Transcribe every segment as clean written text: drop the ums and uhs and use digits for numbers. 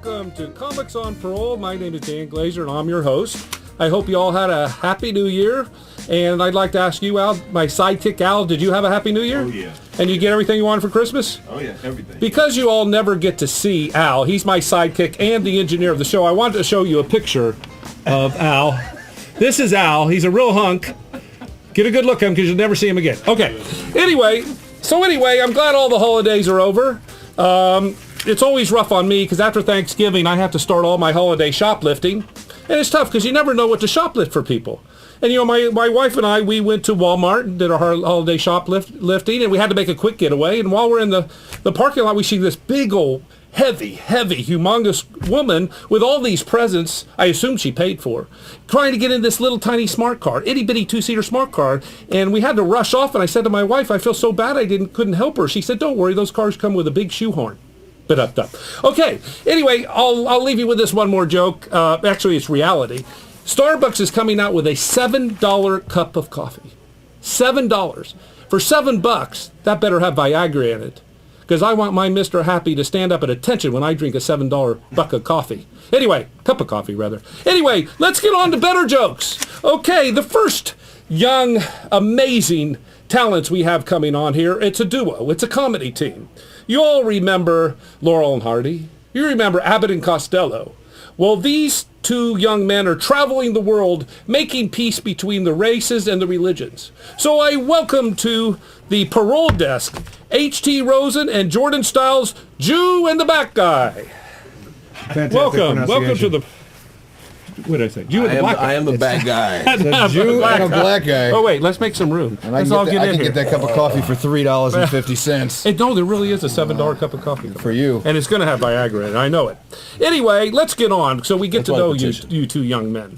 welcome to Comics on Parole. My name is Dan Glazer and I'm your host. I hope you all had a happy new year. And I'd like to ask you, Al, my sidekick Al, did you have a happy new year? Oh, yeah. And you get everything you wanted for Christmas? Oh, yeah, everything. Because you all never get to see Al, he's my sidekick and the engineer of the show, I wanted to show you a picture of Al. This is Al. He's a real hunk. Get a good look at him because you'll never see him again. Okay. Anyway, I'm glad all the holidays are over. It's always rough on me because after Thanksgiving, I have to start all my holiday shoplifting. And it's tough because you never know what to shoplift for people. And, you know, my wife and I, we went to Walmart and did our holiday shoplifting, and we had to make a quick getaway. And while we're in the parking lot, we see this big old, heavy, humongous woman with all these presents, I assume she paid for, trying to get in this little tiny smart car, itty-bitty two-seater smart car. And we had to rush off, and I said to my wife, I feel so bad I couldn't help her. She said, don't worry, those cars come with a big shoehorn. Okay, anyway, I'll leave you with this one more joke. Actually, it's reality. Starbucks is coming out with a $7 cup of coffee. $7. For $7, that better have Viagra in it. Because I want my Mr. Happy to stand up at attention when I drink a $7 buck of coffee. Anyway, cup of coffee, rather. Anyway, let's get on to better jokes. Okay, the first young, amazing talents we have coming on here, it's a duo. It's a comedy team. You all remember Laurel and Hardy. You remember Abbott and Costello. Well, these two young men are traveling the world, making peace between the races and the religions. So I welcome to the parole desk, H.T. Rosen and Jordan Stiles, Jew and the Black Guy. Fantastic Welcome to the... What did I say? Jew and the Black Guy. I am the bad guy. The Jew and a black guy. Oh, wait, let's make some room. And I Let's can, all get, get I in can here. get that cup of coffee for $3.50. Hey, no, there really is a $7 cup of coffee. For you. And it's going to have Viagra in it. I know it. Anyway, let's get on so we get to know you two young men.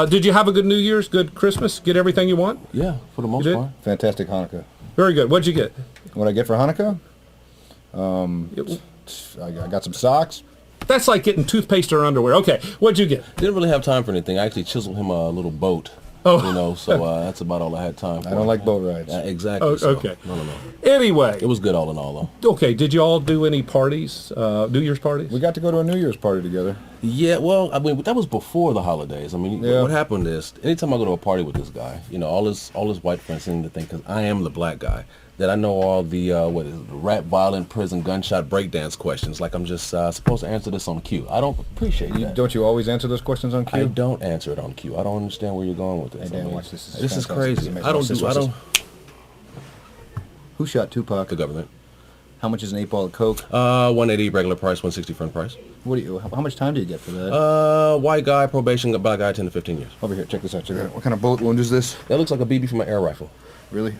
Did you have a good New Year's, good Christmas? Get everything you want? Yeah, for the most You did? part. Fantastic Hanukkah. Very good. What'd you get? What I get for Hanukkah? I got some socks. That's like getting toothpaste or underwear. Okay, what'd you get? Didn't really have time for anything. I actually chiseled him a little boat. Oh. You know, so that's about all I had time for. I don't like boat rides. Exactly. Oh, so, okay. No. Anyway. It was good all in all, though. Okay, did you all do any parties, New Year's parties? We got to go to a New Year's party together. Yeah, well, I mean, that was before the holidays. I mean, Yeah. what happened is, anytime I go to a party with this guy, you know, all his white friends seem to think, because I am the black guy, that I know all the, rap, violent, prison, gunshot, breakdance questions, like I'm just supposed to answer this on cue. I don't appreciate that. Don't you always answer those questions on cue? I don't answer it on cue. I don't understand where you're going with this. Hey, Dan, watch this. This is fantastic. crazy. This is I amazing. don't. Who shot Tupac? The government. How much is an 8-ball of Coke? 180 regular price, 160 front price. How much time do you get for that? White guy, probation, black guy, 10 to 15 years. Over here, check this out. Check it out. What kind of bullet wound is this? That looks like a BB from an air rifle. Really?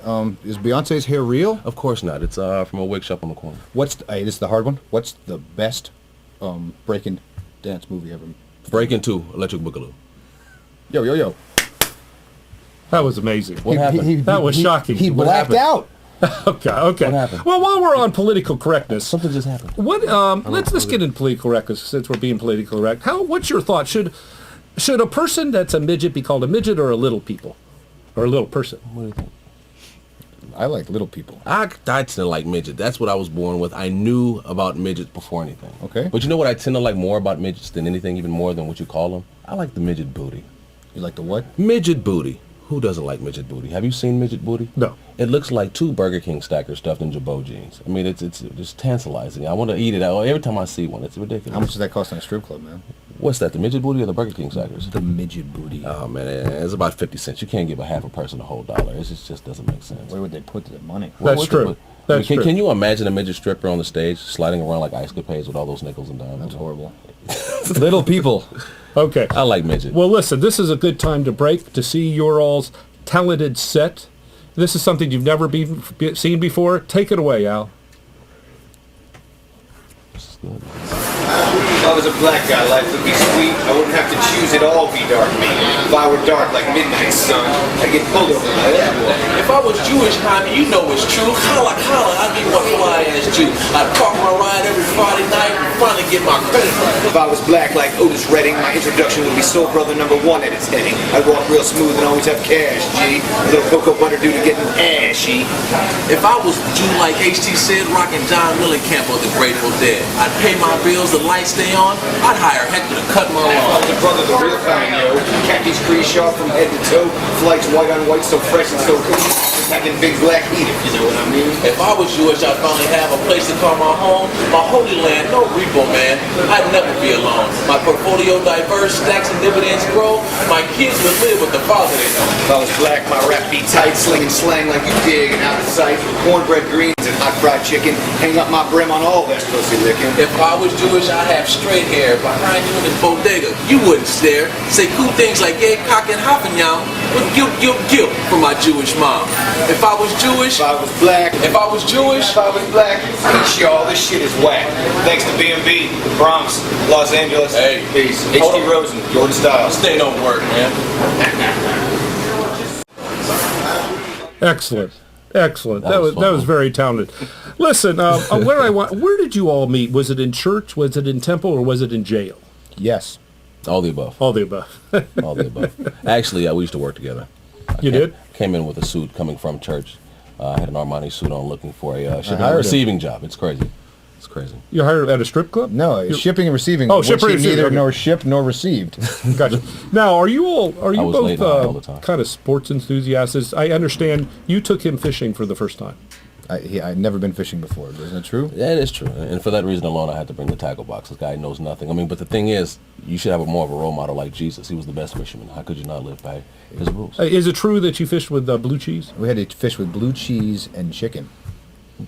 Is Beyonce's hair real? Of course not. It's from a wig shop on the corner. Hey, this is the hard one. What's the best breaking dance movie ever? Breaking 2, Electric Boogaloo. Yo. That was amazing. What happened? That was shocking. He What blacked happened? out. Okay. What happened? Well, while we're on political correctness, Something just happened. what? Let's get into political correctness since we're being politically correct. What's your thought? Should a person that's a midget be called a midget or a little people, or a little person? What do you think? I like little people. I tend to like midget. That's what I was born with. I knew about midgets before anything. Okay. But you know what I tend to like more about midgets than anything, even more than what you call them? I like the midget booty. You like the what? Midget booty. Who doesn't like midget booty? Have you seen midget booty? No. It looks like 2 Burger King stackers stuffed in Jabot jeans. I mean, it's just tantalizing. I want to eat it every time I see one. It's ridiculous. How much does that cost in a strip club, man? What's that, the midget booty or the Burger King stackers? The midget booty. Oh, man, it's about 50 cents. You can't give a half a person a whole dollar. It just doesn't make sense. Where would they put the money? That's true. That's true. Can you imagine a midget stripper on the stage sliding around like ice capades with all those nickels and dimes? That's horrible. Little people. Okay. I like midget. Well, listen, this is a good time to break to see your all's talented set. This is something you've never seen before. Take it away, Al. This is good. If I was a black guy, life would be sweet. I wouldn't have to choose it all be dark me. If I were dark like midnight sun, I'd get pulled over by everyone. If I was Jewish, Jaime, you know it's true. Holla, I'd be one fly-ass Jew. I'd park my ride every Friday night and finally get my credit right. If I was black like Otis Redding, my introduction would be Soul Brother #1 at its heading. I'd walk real smooth and always have cash, G. A little cocoa butter due to getting ashy. If I was Jew like H.T. said, rocking John Mellencamp of the Grateful Dead, I'd pay my bills, the lights stay on, lawn, I'd hire Hector to cut my I lawn. was a brother, the real kind, yo. Khakis crease sharp from head to toe. Flights white on white, so fresh and so clean. Packing big black heat, if you know what I mean. If I was Jewish, I'd finally have a place to call my home, my holy land, no repo, man. I'd never be alone. My portfolio diverse, stacks and dividends grow. My kids would live with the father they know. If I was black, my rap be tight, slinging slang like you dig and out of sight. Cornbread greens and hot fried chicken. Hang up my brim on all that pussy licking. If I was Jewish, I'd have straight hair behind you in this bodega. You wouldn't stare. Say cool things like yay, cock, and hoppin' with guilt, guilt, guilt for my Jewish mom. If I was Jewish, If I was black, if I was Jewish, if I was black, peace, y'all. This shit is whack. Thanks to B&B, the Bronx, Los Angeles. Hey, Peace. hold H.D. on. Rosen, Jordan Styles. stay don't work, man. Excellent. Excellent. That was That was fun. very talented. Listen, where did you all meet? Was it in church? Was it in temple? Or was it in jail? Yes. All the above. All the above. All the above. Actually, we used to work together. You did? Came in with a suit coming from church. I had an Armani suit on looking for a shipping hired and him. receiving job. It's crazy. It's crazy. You hired at a strip club? No, You- shipping and receiving. Oh, which shipping he and receiving, neither okay. nor shipped nor received. Gotcha. Now, are you was late night all the both time. kind of sports enthusiasts? I understand you took him fishing for the first time. I'd never been fishing before. Isn't it true? Yeah, it is true. And for that reason alone, I had to bring the tackle box. This guy knows nothing. I mean, but the thing is, you should have more of a role model like Jesus. He was the best fisherman. How could you not live by his rules? Is it true that you fished with blue cheese? We had to fish with blue cheese and chicken.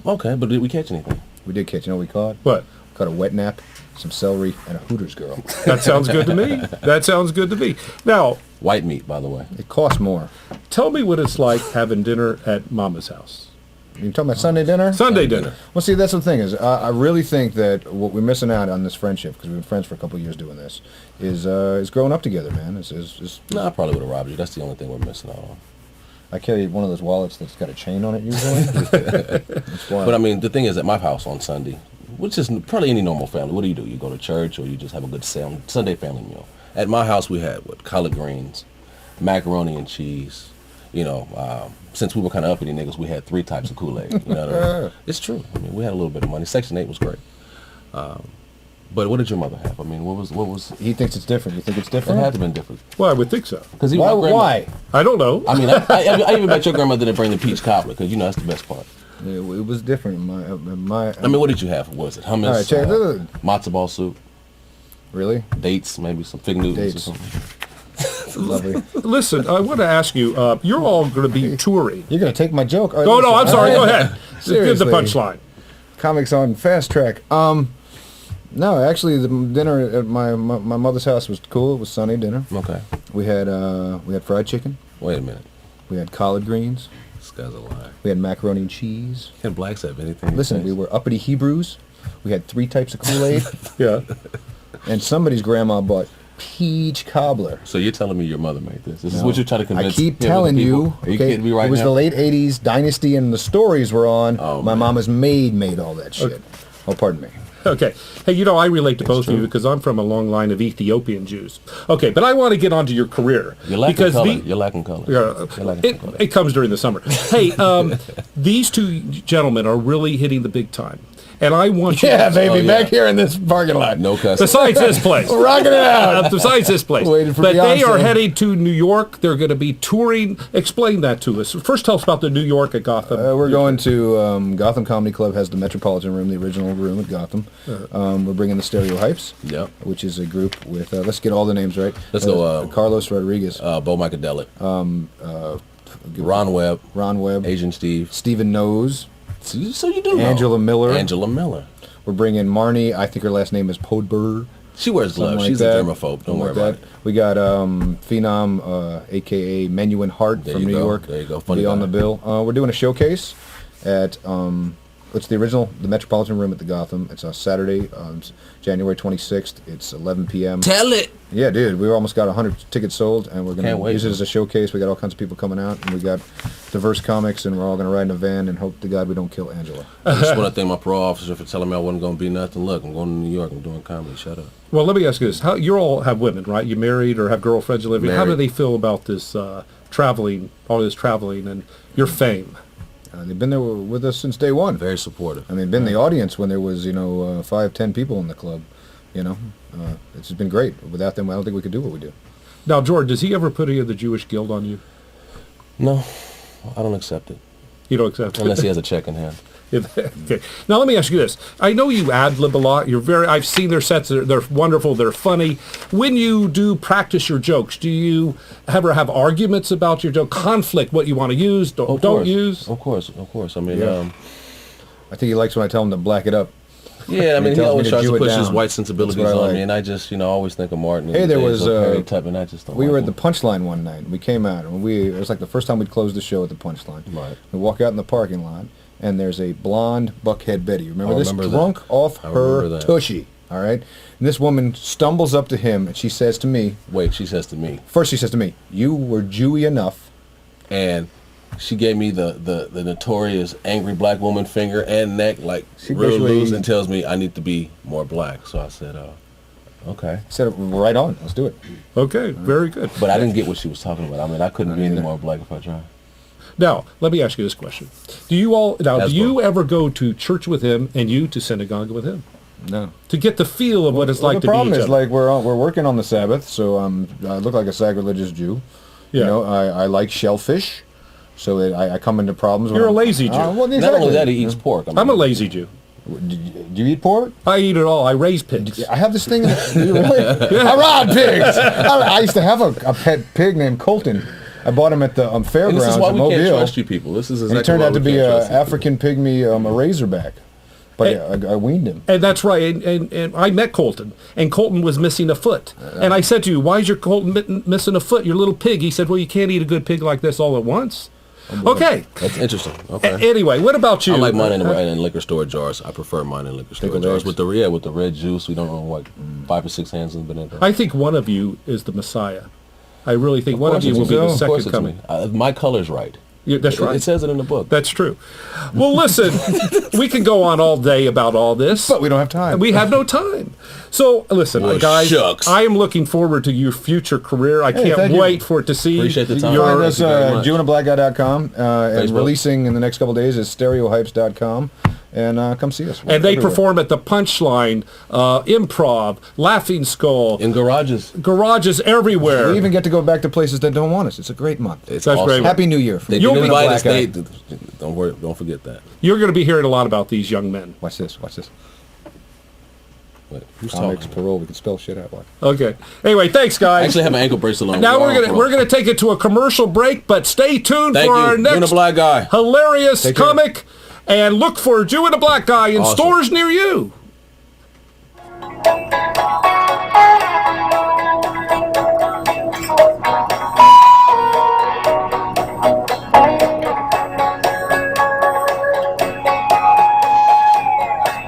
Okay, but did we catch anything? We did catch. You know what we caught? What? Caught a wet nap, some celery, and a Hooters girl. That sounds good to me. That sounds good to me. Now, White meat, by the way. It cost more. tell me what it's like having dinner at Mama's house. You talking about Sunday dinner? Sunday dinner. Well, see, that's the thing is, I really think that what we're missing out on this friendship, because we've been friends for a couple of years doing this, is growing up together, man. No, I probably would have robbed you. That's the only thing we're missing out on. I carry one of those wallets that's got a chain on it usually. That's why. But I mean, the thing is, at my house on Sunday, which is probably any normal family, what do? You go to church or you just have a good Sunday family meal. At my house, we had collard greens, macaroni and cheese. You know, since we were kind of uppity niggas, we had 3 types of Kool-Aid. You know what I mean? It's true. I mean, we had a little bit of money. Section 8 was great. But what did your mother have? I mean, what was? He thinks it's different. You think it's It different? had to have been different. Well, I would think so. Because Why? I don't know. I mean, I even bet your grandmother didn't bring the peach cobbler because you know that's the best part. It was different. My. I mean, what did you have? What was it? Hummus, All right, check it out. matzo ball soup, Really? dates, maybe some fig Newtons or Dates. something. Lovely. Listen, I want to ask you, you're all going to be touring. You're gonna take my joke? All right, Oh, no, listen. I'm sorry. Go All right. ahead. Give the Seriously. punchline. Comics on fast track. No, actually, the dinner at my mother's house was cool. It was Sunday dinner. Okay. We had fried chicken. Wait a minute. We had collard greens. This guy's a liar. We had macaroni and cheese. Can blacks have anything? Listen, we were uppity Hebrews. We had 3 types of Kool-Aid, Yeah. and somebody's grandma bought peach cobbler. So you're telling me your mother made this? This is No. what you're trying to convince? I keep him and the telling people? you. Are you kidding me right now? It was the late '80s, Dynasty, and the stories were on. Oh, my man. mama's maid made all that shit. Oh, pardon me. Okay. Hey, you know, I relate to both of you true. because I'm from a long line of Ethiopian Jews. Okay, but I want to get onto your career. You're lacking because color. the- You're lacking color. Yeah, You're lacking color. it comes during the summer. Hey, these 2 gentlemen are really hitting the big time. And I want you baby, yeah. back here in this parking lot. No cussing. besides this place. Rocking it out. Besides this place. Waiting for but they are Beyonce. heading to New York. They're going to be touring. Explain that to us. First, tell us about the New York at Gotham. We're going to Gotham Comedy Club. Has the Metropolitan Room, the original room at Gotham. We're bringing the Stereo Hypes, Yep. which is a group with. Let's get all the names right. Let's go, Carlos Rodriguez, Bo Micadelic. Ron Webb. Ron Webb, Asian Steve. Stephen Nose. So you do know. Angela Miller. Angela Miller. We're bringing Marnie. I think her last name is Podber. She wears Something gloves. like She's that. a germaphobe. Don't Something worry like about that. it. We got Phenom, a.k.a. Menuhin Hart There from you New go. York. There you go. Will Funny be on guy. the bill. We're doing a showcase at it's the Metropolitan Room at the Gotham. It's on Saturday, January 26th. It's 11 p.m. Tell it. Yeah, dude, we almost got 100 tickets sold, and we're Can't gonna wait, use it man. as a showcase. We got all kinds of people coming out, and we got diverse comics, and we're all gonna ride in a van and hope to God we don't kill Angela. I just want to thank my parole officer for telling me I wasn't going to be nothing. Look, I'm going to New York. I'm doing comedy. Shut up. Well, let me ask you this. How you all have women, right? You married or have girlfriends you live with. How do Married. they feel about this traveling, all this traveling, and your fame? They've been there with us since day one. Very supportive. I mean, been in the audience when there was 5, 10 people in the club. You know, it's just been great. Without them, I don't think we could do what we do. Now, Jordan, does he ever put any of the Jewish guilt on you? No, I don't accept it You don't accept it? unless he has a check in hand. Okay. Now let me ask you this. I know you ad lib a lot. I've seen their sets. They're wonderful. They're funny. When you do practice your jokes, do you ever have arguments about your joke? Conflict, what you want to use, don't use? Of course. I mean, Yeah. I think he likes when I tell him to black it up. yeah, I mean, he tells me always to tries Jew to it push his down. white sensibilities That's what I on me, like. and I just, always think of Martin. Hey, there was Perry Tubman. I just don't. we like were at him. the Punchline one night. We came out, and it was like the first time we'd closed the show at the Punchline. Right. We walk out in the parking lot, and there's a blonde buckhead Betty. Remember I this? remember that. Drunk off I her remember that. tushy. All right. And this woman stumbles up to him, and she says to me. Wait, she says to me, First, she says to me, "You were Jewy enough." and she gave me the notorious angry black woman finger and neck, like She real basically- loose, and tells me I need to be more black. So I said, okay. I said, "Right on. Let's do it." Okay, very good. But I didn't get what she was talking about. I mean, I couldn't be any either. more black if I tried. Now, let me ask you this question. Do you ever go to church with him and you to synagogue with him? No. To get the feel of what it's like the to be problem each is, other? like, we're working on the Sabbath, so I look like a sacrilegious Jew. Yeah. You know, I like shellfish, so that I come into problems. You're a lazy Jew. Well, Not exactly. only that, he eats pork. I mean, I'm a lazy Jew. Do you eat pork? I eat it all. I raise pigs. I have this thing. Do you really? I rod pigs. I used to have a pet pig named Colton. I bought him at the And fairgrounds this is why at we can't Mobile. trust you people. This is And he exactly turned why out to we be can't an trust you people. African pygmy, a razorback. But I weaned him. And that's right. And I met Colton, and Colton was missing a foot. And I said to you, "Why is your Colton missing a foot? Your little pig." He said, "Well, you can't eat a good pig like this all at once." Okay. That's interesting. Okay. Anyway, what about you? I like mine in liquor store jars. I prefer mine in liquor store Pickled jars eggs. with the red juice. We don't know what 5 or 6 hands has been in there. I think one of you is the Messiah. I really think one of you will be the Of course second it's coming. me. My color's right. Yeah, that's right. It says it in the book. That's true. Well, listen, we can go on all day about all this. But we don't have time. We have no time. So, listen, Well, guys, shucks. I am looking forward to your future career. I can't thank you. wait for it to see Appreciate the time. You can Your- find us Thank you very much. JewandABlackGuy.com, and Facebook. releasing in the next couple days is StereoHypes.com, and come see us. And they everywhere. perform at the Punchline, Improv, Laughing Skull, In garages. garages everywhere. We even get to go back to places that don't want us. It's a great month. It's That's awesome. great. Happy New Year. From They You'll did be- invite us. Black Guy. Don't worry. Don't forget that. You're going to be hearing a lot about these young men. Watch this. Watch this. Wait, who's Comics talking? Parole. We can spell shit out. Watch. Okay. Anyway, thanks, I guys. actually have an ankle bracelet on. Now We're we're on gonna take it to a commercial break, but stay tuned Thank for you. our Doing a next black guy. hilarious Take care. comic, and look for Jew and a Black Guy in Awesome. stores near you.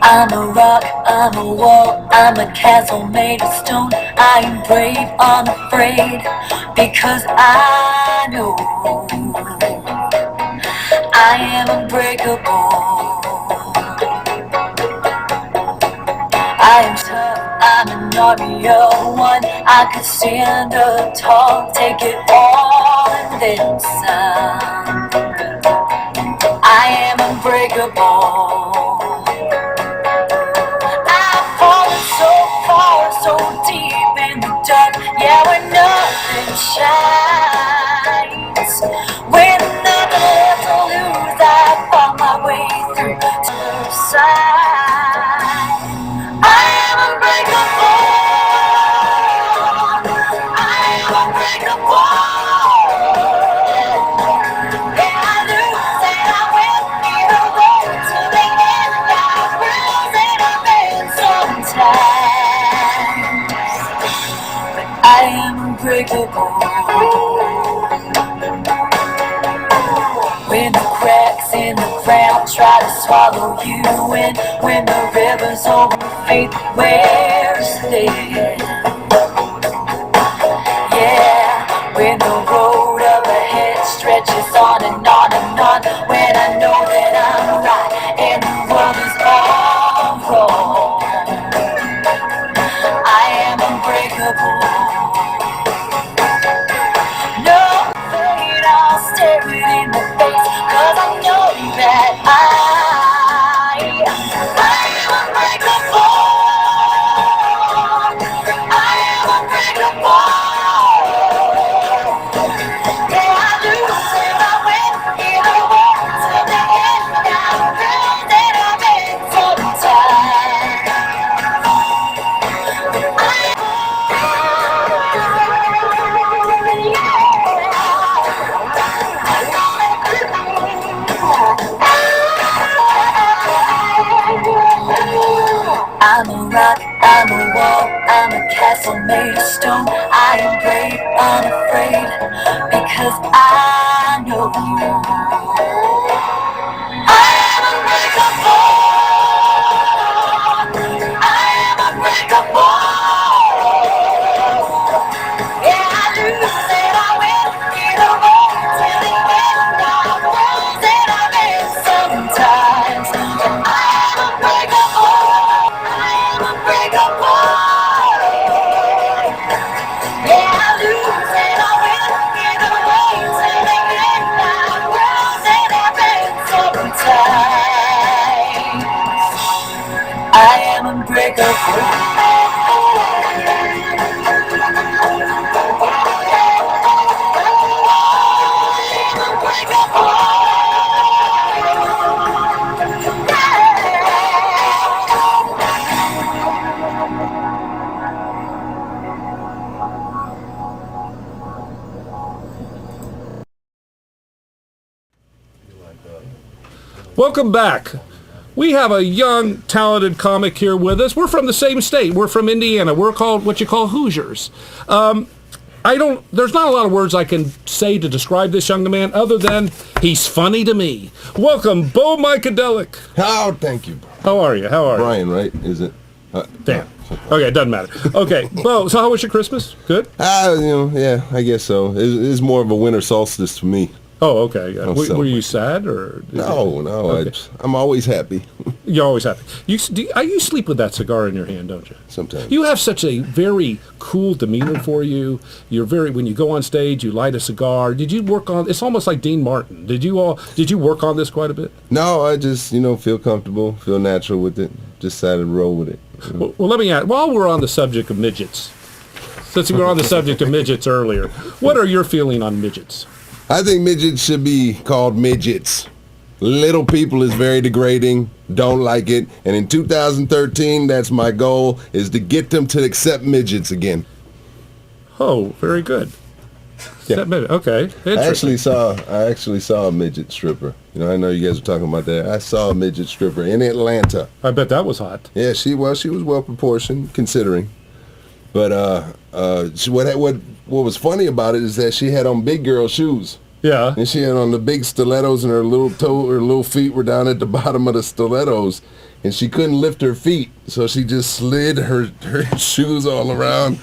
I'm a rock, I'm a wall, I'm a castle made of stone. I am brave, unafraid, because I know I am unbreakable. I am tough, I'm an army of one. I could stand up tall, take it all and then some. I am unbreakable. I've fallen so far, so deep in the dark. Yeah, where nothing shines. When nothing left to lose, I found my way through to the side. I am unbreakable. I am unbreakable. Yeah, I lose and I win. Either way to the end. I bruise and I bend sometimes, but I am unbreakable. When the cracks in the ground try to swallow you in, when the rivers over faith, where's there? Yeah, when the road up ahead stretches on and on and on, when I know that I'm right and the world is all wrong, I am unbreakable. No fate, I'll stare it in the face, 'cause I know that I am unbreakable. a castle made of stone. I am brave, unafraid, because I know you. I am unbreakable. I am unbreakable. Yeah, I lose and I win. Either way, till the end, I lose and I win sometimes. I am unbreakable. I am unbreakable. Yeah, I lose and I win. Either way, till the end, I lose and I win sometimes. I am unbreakable. Welcome back. We have a young, talented comic here with us. We're from the same state. We're from Indiana. We're called what you call Hoosiers. There's not a lot of words I can say to describe this young man other than he's funny to me. Welcome, Bo Micadelic. Oh, thank you. How are you? Brian, right? Is it? Damn. Okay, it doesn't matter. Okay, Bo, so how was your Christmas? Good? Yeah, I guess so. It's more of a winter solstice to me. Oh, okay. Yeah. Were you sad or? No. Okay. I'm always happy. You're always happy. You sleep with that cigar in your hand, don't you? Sometimes. You have such a very cool demeanor for you. When you go on stage, you light a cigar. Did you work on? It's almost like Dean Martin. Did you work on this quite a bit? No, I just feel comfortable, feel natural with it. Just decided to roll with it. Well, let me ask. While we're on the subject of midgets, since we were on the subject of midgets earlier, what are your feeling on midgets? I think midgets should be called midgets. Little people is very degrading. Don't like it. And in 2013, that's my goal, is to get them to accept midgets again. Oh, very good. Yeah. Okay. I actually saw a midget stripper. I know you guys were talking about that. I saw a midget stripper in Atlanta. I bet that was hot. Yeah, she was well proportioned, considering. But what was funny about it is that she had on big girl shoes. Yeah. And she had on the big stilettos, and her little feet were down at the bottom of the stilettos, and she couldn't lift her feet, so she just slid her shoes all around.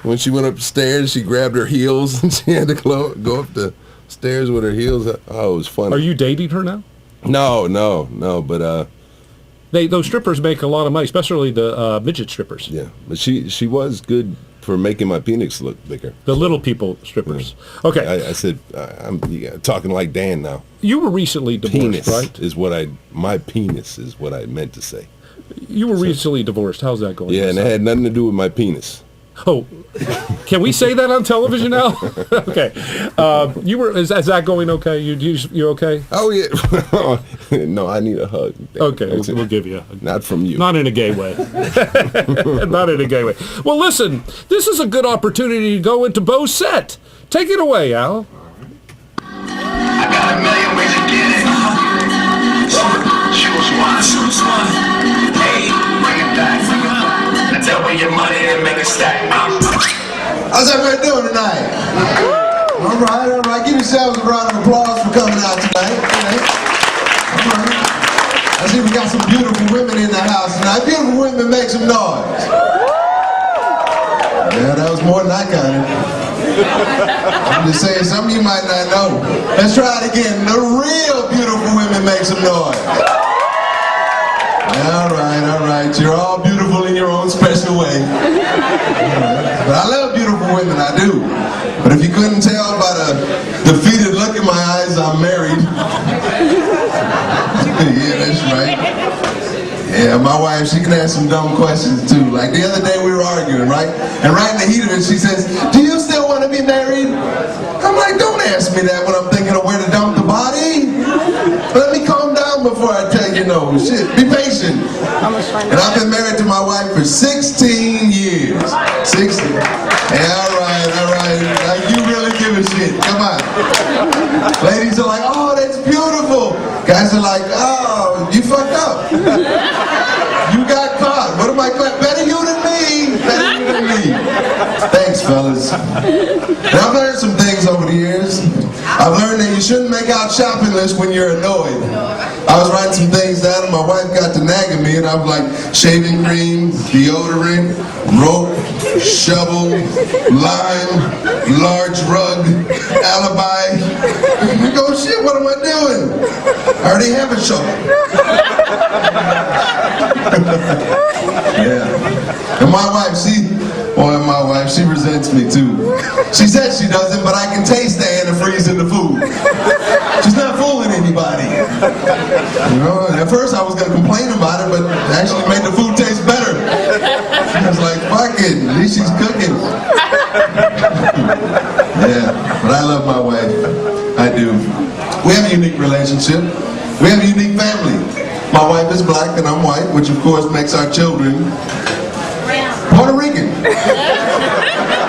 When she went upstairs, she grabbed her heels, and she had to go up the stairs with her heels. Oh, it was funny. Are you dating her now? No, but those strippers make a lot of money, especially the midget strippers. Yeah, but she was good for making my penis look bigger. The little people strippers. Yeah. Okay. I said, I'm talking like Dan now. You were recently divorced, right? My penis is what I meant to say. You were recently divorced. How's that going? Yeah, and it had nothing to do with my penis. Oh, can we say that on television now? Okay. Is that going okay? You okay? Oh, yeah. No, I need a hug. Okay, we'll give you a hug. Not from you. Not in a gay way. Not in a gay way. Well, listen, this is a good opportunity to go into Bo's set. Take it away, Al. I got a million ways to get it. Choose one. Hey, bring it back. Double your money and make a stack. How's everybody doing tonight? All right. Give yourselves a round of applause for coming out tonight. All right. I see we got some beautiful women in the house tonight. Beautiful women, make some noise. Yeah, that was more than I counted. I'm just saying, some of you might not know. Let's try it again. The real beautiful women, make some noise. All right. You're all beautiful in your own special way. Right. But I love beautiful women, I do. But if you couldn't tell by the defeated look in my eyes, I'm married. Yeah, that's right. Yeah, my wife, she can ask some dumb questions too. Like the other day we were arguing, right? And right in the heat of it, she says, "Do you still want to be married?" I'm like, "Don't ask me that when I'm thinking of where to dump the body. Let me calm down before I tell you no. Shit, be patient." And I've been married to my wife for 16 years. 16. Yeah, all right. Like, you really give a shit. Come on. Ladies are like, "Oh, that's beautiful." Guys are like, "Oh, you fucked up. You got caught. What am I? Better you than me. Better you than me." Thanks, fellas. And I've learned some things over the years. I've learned that you shouldn't make out shopping lists when you're annoyed. I was writing some things down and my wife got to nagging me and I was like, shaving cream, deodorant, rope, shovel, lime, large rug, alibi. I go, shit, what am I doing? I already have a shovel. Yeah. And my wife, she resents me too. She says she doesn't, but I can taste the antifreeze in the food. She's not fooling anybody. You know, and at first I was gonna complain about it, but it actually made the food taste better. I was like, fuck it, at least she's cooking. Yeah, but I love my wife. I do. We have a unique relationship. We have a unique family. My wife is black and I'm white, which of course makes our children Puerto Rican.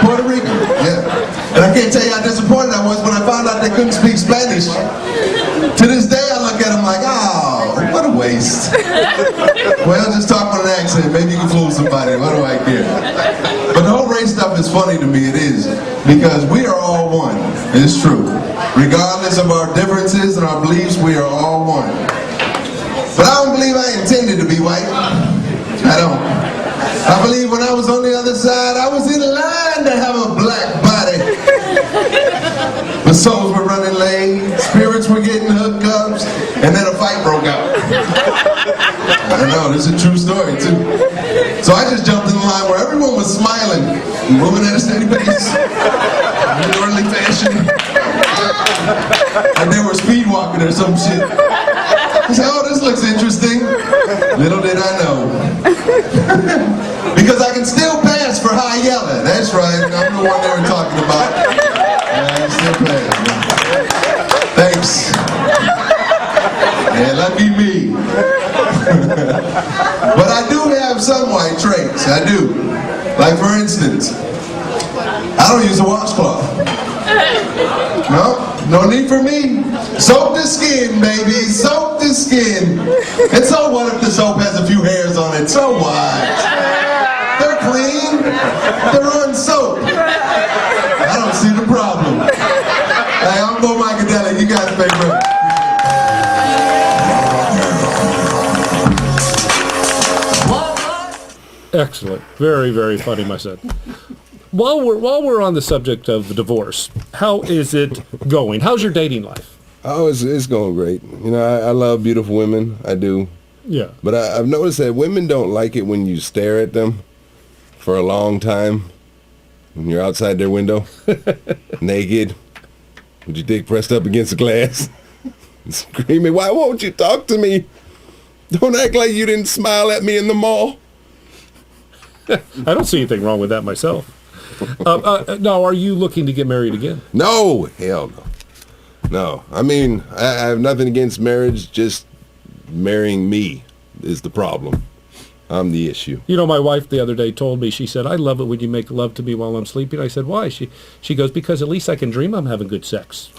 Puerto Rican, yeah. And I can't tell you how disappointed I was when I found out they couldn't speak Spanish. To this day I look at them like, oh, what a waste. Well, just talk with an accent, maybe you can fool somebody, what do I care? But the whole race stuff is funny to me, it is. Because we are all one, it's true. Regardless of our differences and our beliefs, we are all one. But I don't believe I intended to be white. I don't. I believe when I was on the other side, I was in line to have a black body. The souls were running late, spirits were getting hookups, and then a fight broke out. I know, this is a true story too. So I just jumped in the line where everyone was smiling, moving at a steady pace, in an orderly fashion. And they were speed walking or some shit. I said, oh, this looks interesting. Little did I know. Because I can still pass for high yelling. That's right, I'm the one they were talking about. Yeah, I can still pass. Thanks. Yeah, lucky me. But I do have some white traits, I do. Like for instance, I don't use a washcloth. No need for me. Soak the skin, baby, soak the skin. And so what if the soap has a few hairs on it? So what? They're clean. They're on soap. I don't see the problem. Hey, I'm Bo Micadelic. You guys make room. Excellent. Very, very funny, my son. While we're on the subject of the divorce, how is it going? How's your dating life? Oh, it's going great. You know, I love beautiful women. I do. Yeah. But I've noticed that women don't like it when you stare at them for a long time when you're outside their window, naked, with your dick pressed up against the glass, screaming, why won't you talk to me? Don't act like you didn't smile at me in the mall. I don't see anything wrong with that myself. Now, are you looking to get married again? No, hell no. No, I mean, I have nothing against marriage, just marrying me is the problem. I'm the issue. You know, my wife the other day told me, she said, I love it when you make love to me while I'm sleeping. I said, why? She goes, because at least I can dream I'm having good sex.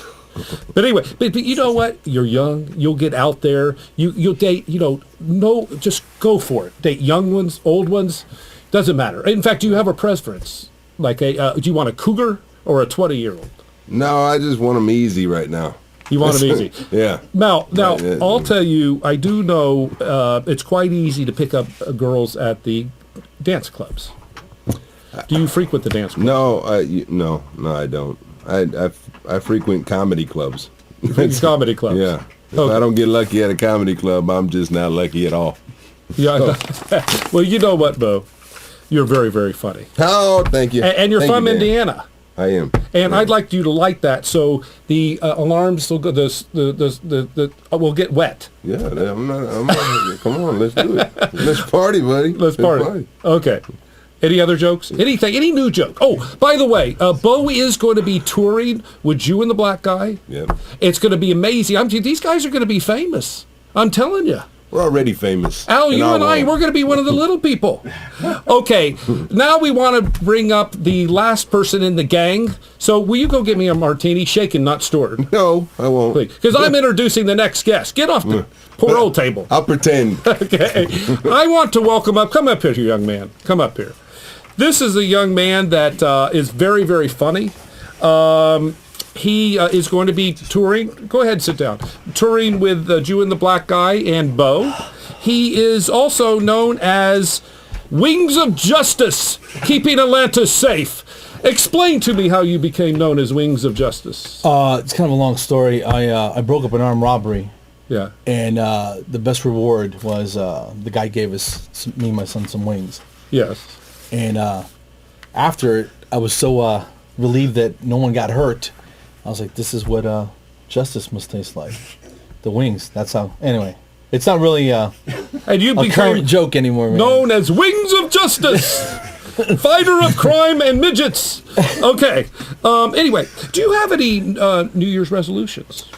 But anyway, but you know what? You're young. You'll get out there. You'll date, just go for it. Date young ones, old ones. Doesn't matter. In fact, do you have a preference? Like do you want a cougar or a 20-year-old? No, I just want them easy right now. You want them easy? Yeah. Now, I'll tell you, I do know it's quite easy to pick up girls at the dance clubs. Do you frequent the dance clubs? No, I don't. I frequent comedy clubs. Comedy clubs? Yeah. If I don't get lucky at a comedy club, I'm just not lucky at all. Yeah. Well, you know what, Bo? You're very, very funny. Oh, thank you. And you're from Indiana. I am. And I'd like you to light that so the alarms will go. Will get wet. Yeah, I'm not. Come on, let's do it. Let's party, buddy. Let's party. Okay. Any other jokes? Anything? Any new joke? Oh, by the way, Bo is going to be touring with you and the Black Guy. Yeah. It's going to be amazing. These guys are going to be famous. I'm telling you. We're already famous. Al, you and I, we're going to be one of the little people. Okay, now we want to bring up the last person in the gang. So will you go get me a martini, shaken, not stirred? No, I won't. Because I'm introducing the next guest. Get off the poor old table. I'll pretend. Okay. I want to welcome up. Come up here, young man. Come up here. This is a young man that is very, very funny. He is going to be touring. Go ahead, sit down. Touring with Jew and the Black Guy and Bo. He is also known as Wings of Justice, keeping Atlanta safe. Explain to me how you became known as Wings of Justice. It's kind of a long story. I broke up an armed robbery. Yeah. And the best reward was the guy gave me and my son some wings. Yes. And after it, I was so relieved that no one got hurt. I was like, this is what justice must taste like. The wings. That's how. Anyway, it's not really and you a current joke anymore. Man. Known as Wings of Justice. Fighter of crime and midgets. Okay. Anyway, do you have any New Year's resolutions?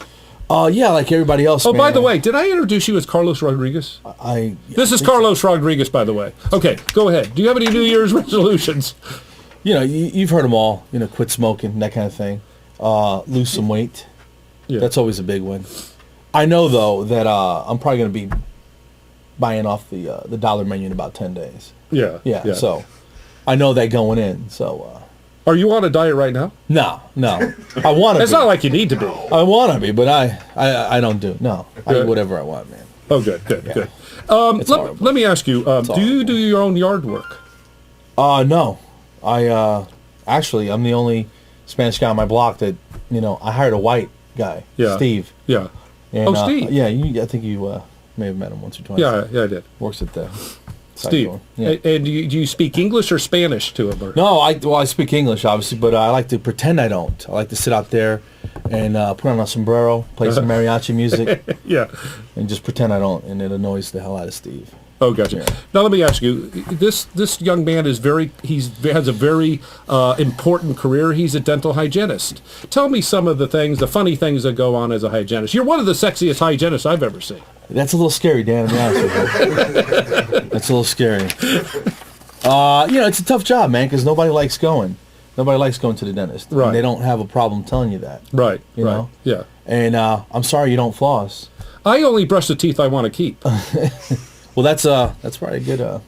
Yeah, like everybody else. Oh, man. by the way, did I introduce you as Carlos Rodriguez? This is Carlos Rodriguez, by the way. Okay, go ahead. Do you have any New Year's resolutions? You know, you've heard them all. You know, quit smoking, that kind of thing. Lose some weight. Yeah. That's always a big one. I know though that I'm probably going to be buying off the dollar menu in about 10 days. Yeah. So I know that going in. So. Are you on a diet right now? No. I want to. It's not like you need to be. I want to be, but I don't do. No, I do whatever I want, man. Oh, good. Let me ask you. Do you do your own yard work? No. I actually I'm the only Spanish guy on my block that I hired a white guy. Yeah. Steve. Yeah. And, Steve. Yeah. I think you may have met him once or twice. Yeah, I did. Works at the. Steve, yeah. And do you speak English or Spanish to him? Or? No, I speak English, obviously, but I like to pretend I don't. I like to sit out there and put on a sombrero, play some mariachi music, yeah, and just pretend I don't, and it annoys the hell out of Steve. Oh, gotcha. Yeah. Now let me ask you: this young man has a very important career. He's a dental hygienist. Tell me some of the funny things that go on as a hygienist. You're one of the sexiest hygienists I've ever seen. That's a little scary, Dan, to be honest with you. That's a little scary. It's a tough job, man, because nobody likes going. Nobody likes going to the dentist. Right. And they don't have a problem telling you that. Right. You know? Yeah. And I'm sorry you don't floss. I only brush the teeth I want to keep. Well, that's probably a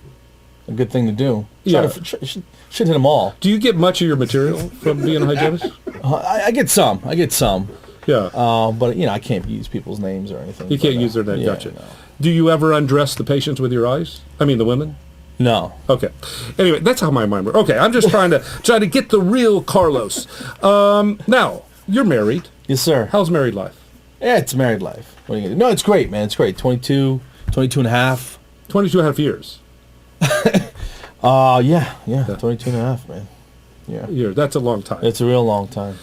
good thing to do. Should hit them all. Do you get much of your material from being a hygienist? I get some. Yeah. But I can't use people's names or anything. You can't use their name. Yeah, Gotcha. No. Do you ever undress the patients with your eyes? I mean, the women? No. Okay. Anyway, that's how my mind works. Okay, I'm just trying to get the real Carlos. Now, you're married. Yes, sir. How's married life? Yeah, it's married life. What are you gonna do? No, it's great, man. It's great. 22 and a half. 22 and a half years. Yeah. 22 and a half, man. Yeah. That's a long time. It's a real long time.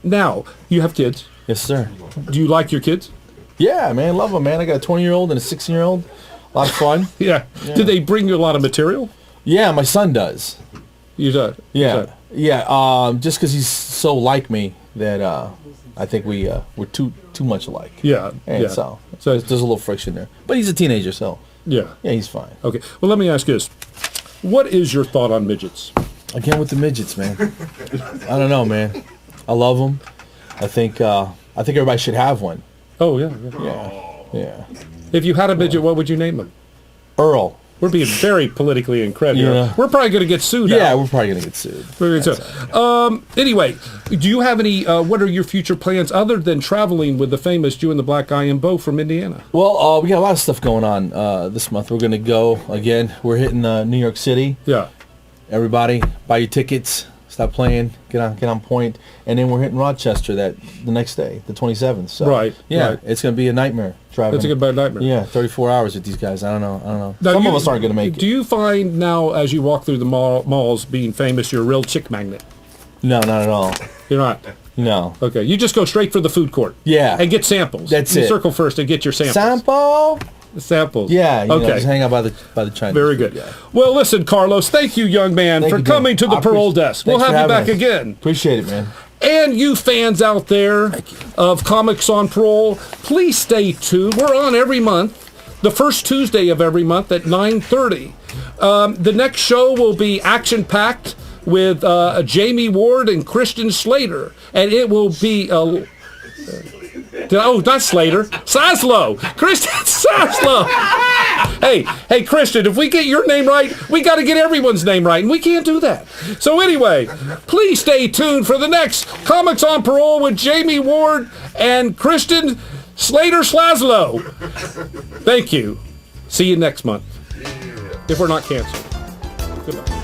Now, you have kids. Yes, sir. Do you like your kids? Yeah, man. Love them, man. I got a 20-year-old and a 16-year-old. A lot of fun. Yeah. Do they bring you a lot of material? Yeah, my son does. You do? Yeah. Yeah. Just because he's so like me that I think we're too much alike. Yeah. And yeah. so there's a little friction there. But he's a teenager, so yeah, he's fine. Okay. Well, let me ask you this: what is your thought on midgets? Again with the midgets, man. I don't know, man. I love them. I think everybody should have one. Oh yeah. Yeah. If you had a midget, what would you name him? Earl. We're being very politically incorrect here. Yeah. We're probably going to get sued. Yeah, we're probably going to get sued. Anyway, do you have any, what are your future plans other than traveling with the famous Jew and the Black Guy and Bo from Indiana? Well, we got a lot of stuff going on this month. We're going to go, again, we're hitting New York City. Yeah. Everybody, buy your tickets. Stop playing. Get on point. And then we're hitting Rochester the next day, the 27th. So, right. Yeah, right. It's going to be a nightmare driving. It's a good nightmare. Yeah, 34 hours with these guys. I don't know. Now, Some of us aren't going to make it. Do you find now, as you walk through the malls, being famous, you're a real chick magnet? No, not at all. You're not? No. Okay. You just go straight for the food court. Yeah. And get samples. That's you it. Circle first and get your samples. Samples. Yeah. Okay. Just hang out by the Chinese. Very good. Yeah. Well, listen, Carlos, thank you, young man, for coming to the parole desk. We'll have you back again. Appreciate it, man. And you fans out there of Comics on Parole, please stay tuned. We're on every month, the first Tuesday of every month at 9:30. The next show will be action-packed with Jamie Ward and Christian Slater, and it will be Oh, not Slater. Saslow. Christian Saslow. Hey, Christian, if we get your name right, we got to get everyone's name right, and we can't do that. So anyway, please stay tuned for the next Comics on Parole with Jamie Ward and Christian Slater Slaslow. Thank you. See you next month. If we're not canceled. Goodbye.